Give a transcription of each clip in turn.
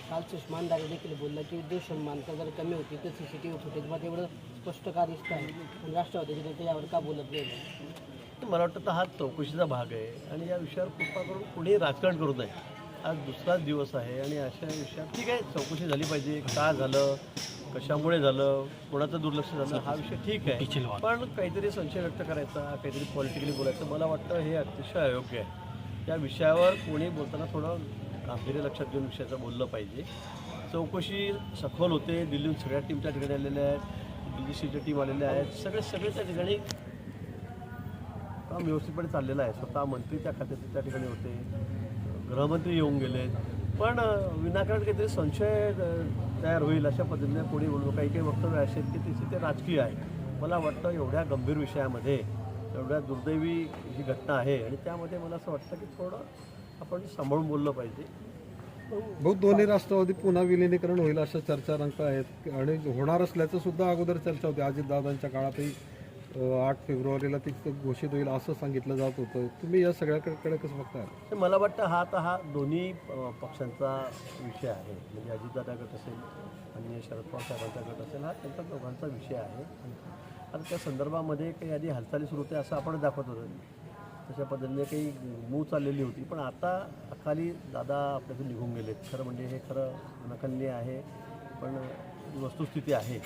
काल सुषमा अंधारे देखील बोललं की देशमानता जर कमी होती तर CCTV फुटेजमध्ये एवढं स्पष्ट का दिसत आहे पण राष्ट्रवादीचे नेते यावर का बोलत नाही? मला वाटतं हा चौकशीचा भाग आहे आणि या विषयावर कृपा करून कुणी राजकारण करू नये. आज दुसराच दिवस आहे आणि अशा विषयात ठीक आहे चौकशी झाली पाहिजे. का झालं, कशामुळे झालं, कोणाचं दुर्लक्ष झालं हा विषय ठीक आहे, पण काहीतरी संशय व्यक्त करायचा, काहीतरी पॉलिटिकली बोलायचं मला वाटतं हे अतिशय अयोग्य आहे. या विषयावर कोणी बोलताना थोडं गांभीर्य लक्षात घेऊन विषयाचं बोललं पाहिजे. चौकशी सखोल होते. दिल्लीहून सगळ्या टीम त्या ठिकाणी आलेल्या आहेत, BJCच्या टीम आलेल्या आहेत, सगळे त्या ठिकाणी काम व्यवस्थितपणे चाललेलं आहे. स्वतः मंत्री त्या खात्याचे त्या ठिकाणी होते, गृहमंत्री येऊन गेले, पण विनाकारण काहीतरी संशय तयार होईल अशा पद्धतीने कोणी बोलू. काही वक्तव्य असे आहेत की ते राजकीय आहे. मला वाटतं एवढ्या गंभीर विषयामध्ये एवढ्या दुर्दैवी ही घटना आहे आणि त्यामध्ये मला असं वाटतं की थोडं आपण सांभाळून बोललं पाहिजे. बहुत दोन्ही राष्ट्रवादी पुन्हा विलिनीकरण होईल अशा चर्चा रंगत आहेत आणि होणार असल्याचं सुद्धा अगोदर चर्चा होती. अजितदादांच्या काळातही 8 फेब्रुवारीला ती घोषित होईल असं सांगितलं जात होतं. तुम्ही या सगळ्याकडे कसं बघताय? मला वाटतं हा दोन्ही पक्षांचा विषय आहे. म्हणजे अजितदादा गट असेल आणि शरद पवार साहेबांचा गट असेल हा त्यांचा दोघांचा विषय आहे. आता त्या संदर्भामध्ये काही आधी हालचाली सुरू होते असं आपण दाखवत होतो. तशा पद्धतीने काही मूव चाललेली होती, पण आता अखाली दादा आपल्याकडून निघून गेलेत. खरं म्हणजे हे खरं अनखलनीय आहे, पण वस्तुस्थिती आहे.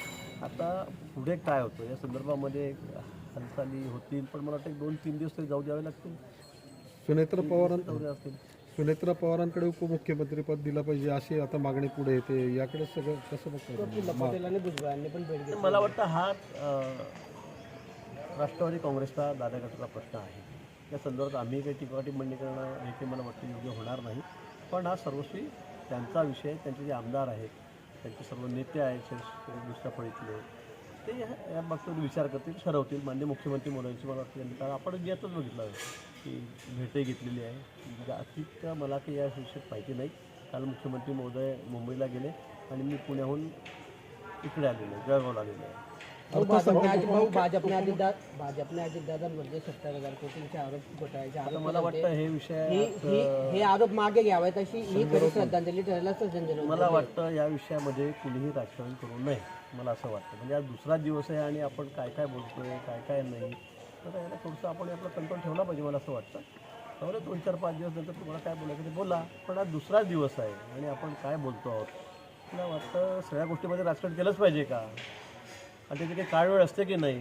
आता पुढे काय होतं या संदर्भामध्ये हालचाली होतील, पण मला वाटतं 2-3 दिवस तरी जाऊ द्यावे लागतील. सुनेत्रा पवारांकडे उपमुख्यमंत्रीपद दिलं पाहिजे अशी आता मागणी पुढे येते. याकडे सगळं कसं बघतो? पटेल आणि भुजबळांनी पण भेट घेतली. मला वाटतं हा राष्ट्रवादी काँग्रेसचा दादा गटाचा प्रश्न आहे. या संदर्भात आम्ही काही टिप्पणी करणं हे काही मला वाटतं योग्य होणार नाही, पण हा सर्वस्वी त्यांचा विषय. त्यांचे जे आमदार आहेत, त्यांचे सर्व नेते आहेत दुसऱ्या फळीतले, ते या बाबतीत विचार करतील, ठरवतील. माननीय मुख्यमंत्री मोदयांची मला वाटतं कारण आपण यातच बघितलं की भेटही घेतलेली आहे. जास्तीत मला काही या विषयात माहिती नाही. काल मुख्यमंत्री महोदय मुंबईला गेले आणि मी पुण्याहून इकडे आलेलो आहे, जळगावला आलेलो आहे. भाजपने अजितदादांमध्ये 70,000 कोटींचे आरोप घोटाळ्याचे आरोप. मला वाटतं हे विषय हे आरोप मागे घ्यावेत अशी ही खरी श्रद्धांजली ठरायला सज्जन. मला वाटतं या विषयामध्ये कुणीही राजकारण करू नये मला असं वाटतं. म्हणजे आज दुसरा दिवस आहे आणि आपण काय बोलतोय काय नाही, तर याला थोडंसं आपण आपला कंट्रोल ठेवला पाहिजे मला असं वाटतं. त्यामुळे 2-4-5 दिवस नंतर तुम्हाला काय बोलायचं ते बोला, पण आज दुसराच दिवस आहे आणि आपण काय बोलतो आहोत. मला वाटतं सगळ्या गोष्टीमध्ये राजकारण केलंच पाहिजे का आणि त्याची काही काळवेळ असते की नाही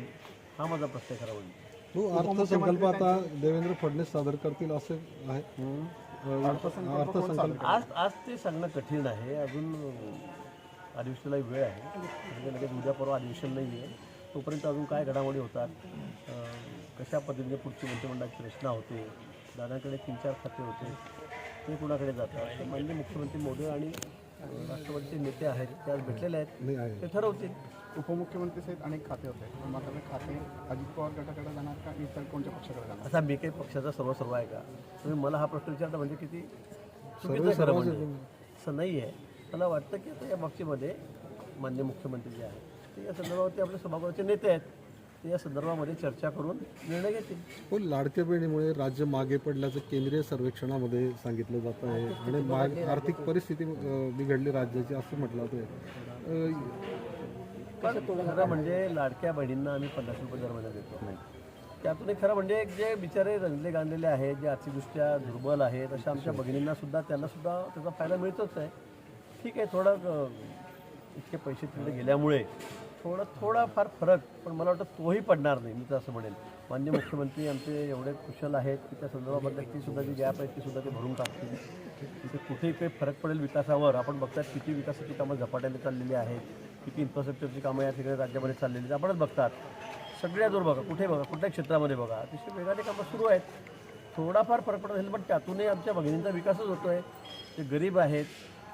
हा माझा प्रश्न खरा म्हणजे. अर्थसंकल्प आता देवेंद्र फडणवीस सादर करतील असं आहे. अर्थसंकल्प आज ते सांगणं कठीण आहे. अजून अधिवेशनाला वेळ आहे. म्हणजे लगेच उद्या परवा अधिवेशन नाही आहे. तोपर्यंत अजून काय घडामोडी होतात, कशा पद्धतीने पुढची मंत्रिमंडळाची रचना होते, दादांकडे 3-4 खाते होते ते कुणाकडे जातात. माननीय मुख्यमंत्री मोदी आणि राष्ट्रवादीचे नेते आहेत ते आज भेटलेले आहेत, ते ठरवतील. उपमुख्यमंत्री सहित अनेक खाते होते, मात्र ते खाते अजित पवार गटाकडे जाणार का इतर कोणत्या पक्षाकडे जाणार? आता मी काही पक्षाचा सर्व आहे का? तुम्ही मला हा प्रश्न विचारता म्हणजे किती चुकीचं खरं म्हणजे असं नाही आहे. मला वाटतं की आता या बाबतीमध्ये माननीय मुख्यमंत्री जे आहेत ते या संदर्भावरती आपले सभागृहाचे नेते आहेत, ते या संदर्भामध्ये चर्चा करून निर्णय घेतील. पण लाडक्या बहिणीमुळे राज्य मागे पडल्याचं केंद्रीय सर्वेक्षणामध्ये सांगितलं जात आहे आणि आर्थिक परिस्थिती बिघडली राज्याची असं म्हटलं होतं. पण खरं म्हणजे लाडक्या बहिणींना आम्ही 50 रुपये दर महिना देतो नाही. त्यातून खरं म्हणजे जे बिचारे रंजले गांधलेले आहेत, जे आर्थिकदृष्ट्या दुर्बल आहेत अशा आमच्या भगिनींनासुद्धा त्यांनासुद्धा त्याचा फायदा मिळतोच आहे. ठीक आहे, थोडं इतके पैसे तिकडे गेल्यामुळे थोडाफार फरक, पण मला वाटतं तोही पडणार नाही. मी तर असं म्हणेल माननीय मुख्यमंत्री आमचे एवढे कुशल आहेत की त्या संदर्भाबद्दल तीसुद्धा जी गॅप आहे तीसुद्धा ते भरून टाकतील. तिथे कुठेही काही फरक पडेल विकासावर. आपण बघतात किती विकासाची कामं झपाट्याने चाललेली आहेत, किती इन्फ्रास्ट्रक्चरची कामं या ठिकाणी राज्यामध्ये चाललेली आहेत. आपणच बघतात सगळ्याजवळ बघा, कुठे बघा, कुठल्याही क्षेत्रामध्ये बघा, अतिशय वेगाने कामं सुरू आहेत. थोडाफार फरक पडत असेल, पण त्यातूनही आमच्या भगिनींचा विकासच होतो आहे. ते गरीब आहेत,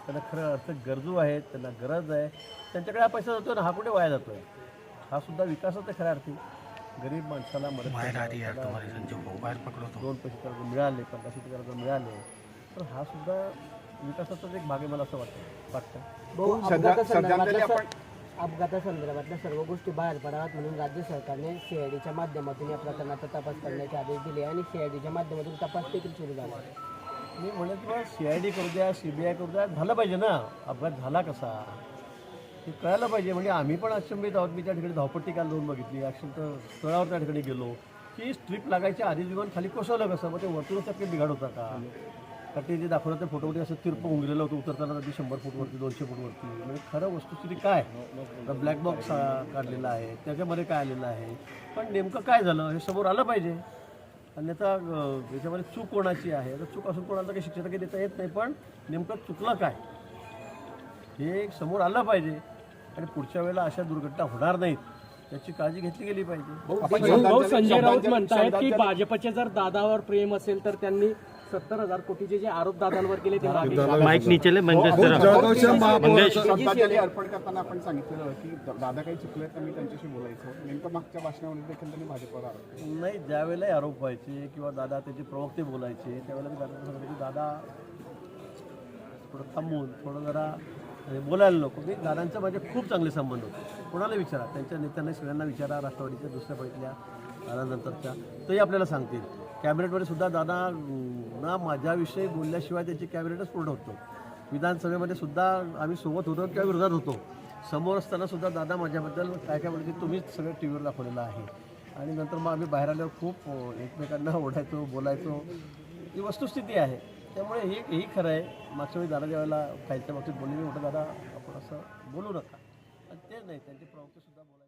त्यांना खरं अर्थ गरजू आहेत, त्यांना गरज आहे, त्यांच्याकडे हा पैसा जातो ना, हा कुठे वाया जातो आहे. हा सुद्धा विकासच आहे खऱ्या अर्थी. गरीब माणसाला मदत 2 पैसे कर्ज मिळाले, 50 कर्ज मिळाले, तर हा सुद्धा विकासाचाच एक भाग आहे मला असं वाटतं. अपघातासंदर्भातल्या सर्व गोष्टी बाहेर पडाव्यात म्हणून राज्य सरकारने CIDच्या माध्यमातून या प्रकरणाचा तपास करण्याचे आदेश दिले आणि CIDच्या माध्यमातून तपास देखील सुरू झाला. मी म्हणत मग CID करू द्या, CBI करू द्या, झालं पाहिजे ना. अपघात झाला कसा हे कळायला पाहिजे. म्हणजे आम्ही पण अचंबित आहोत. मी त्या ठिकाणी धावपट्टी काल जाऊन बघितली, ॲक्सिडेंट स्थळावर त्या ठिकाणी गेलो की स्ट्रीप लागायच्या आधीच विमान खाली कोसळलं कसं, मग ते वरतूनच काही बिघाड होता का. का ते जे दाखवलं त्या फोटोमध्ये असं तिरपं होऊन गेलेलं होतं उतरताना, अगदी 100 फूटवरती 200 फूटवरती. म्हणजे खरं वस्तुस्थिती काय, ब्लॅक बॉक्स काढलेला आहे, त्याच्यामध्ये काय आलेलं आहे, पण नेमकं काय झालं हे समोर आलं पाहिजे. अन्यथा याच्यामध्ये चूक कोणाची आहे, तर चूक असून कोणाला काही शिक्षा काही देता येत नाही, पण नेमकं चुकलं काय हे समोर आलं पाहिजे. आणि पुढच्या वेळेला अशा दुर्घटना होणार नाहीत याची काळजी घेतली गेली पाहिजे. भाऊ संजय राऊत म्हणतायत की भाजपचे जर दादावर प्रेम असेल तर त्यांनी 70,000 कोटीचे जे आरोप दादांवर केले ते माईक नीचे श्रद्धांजली अर्पण करताना आपण सांगितलेलं की दादा काही चुकले तर मी त्यांच्याशी बोलायचो. नेमकं मागच्या भाषणामध्ये देखील त्यांनी भाजपवर आरोप केला. नाही, ज्यावेळेला आरोप व्हायचे किंवा दादा त्याचे प्रवक्ते बोलायचे त्यावेळेला मी दादा सांगितलं की दादा थोडं थांबून थोडं जरा बोलायला नको. मी दादांचे माझे खूप चांगले संबंध होते. कोणाला विचारा, त्यांच्या नेत्यांना सगळ्यांना विचारा, राष्ट्रवादीच्या दुसऱ्या पहिल्या दादानंतरच्या, तरी आपल्याला सांगतील. कॅबिनेटमध्ये सुद्धा दादा ना माझ्याविषयी बोलल्याशिवाय त्याची कॅबिनेटच पूर्ण होतो. विधानसभेमध्ये सुद्धा आम्ही सोबत होतो किंवा विरोधात होतो. समोर असताना सुद्धा दादा माझ्याबद्दल काय काय बोलते तुम्हीच सगळं टी व्हीवर दाखवलेलं आहे. आणि नंतर मग आम्ही बाहेर आल्यावर खूप एकमेकांना ओढायचो, बोलायचो. ही वस्तुस्थिती आहे. त्यामुळे हेही खरं आहे. मागच्या वेळी दादा ज्यावेळेला खायच्या बाबतीत बोलले मी म्हटलं दादा आपण असं बोलू नका, आणि ते नाही, त्यांचे प्रवक्ते सुद्धा बोलायचे.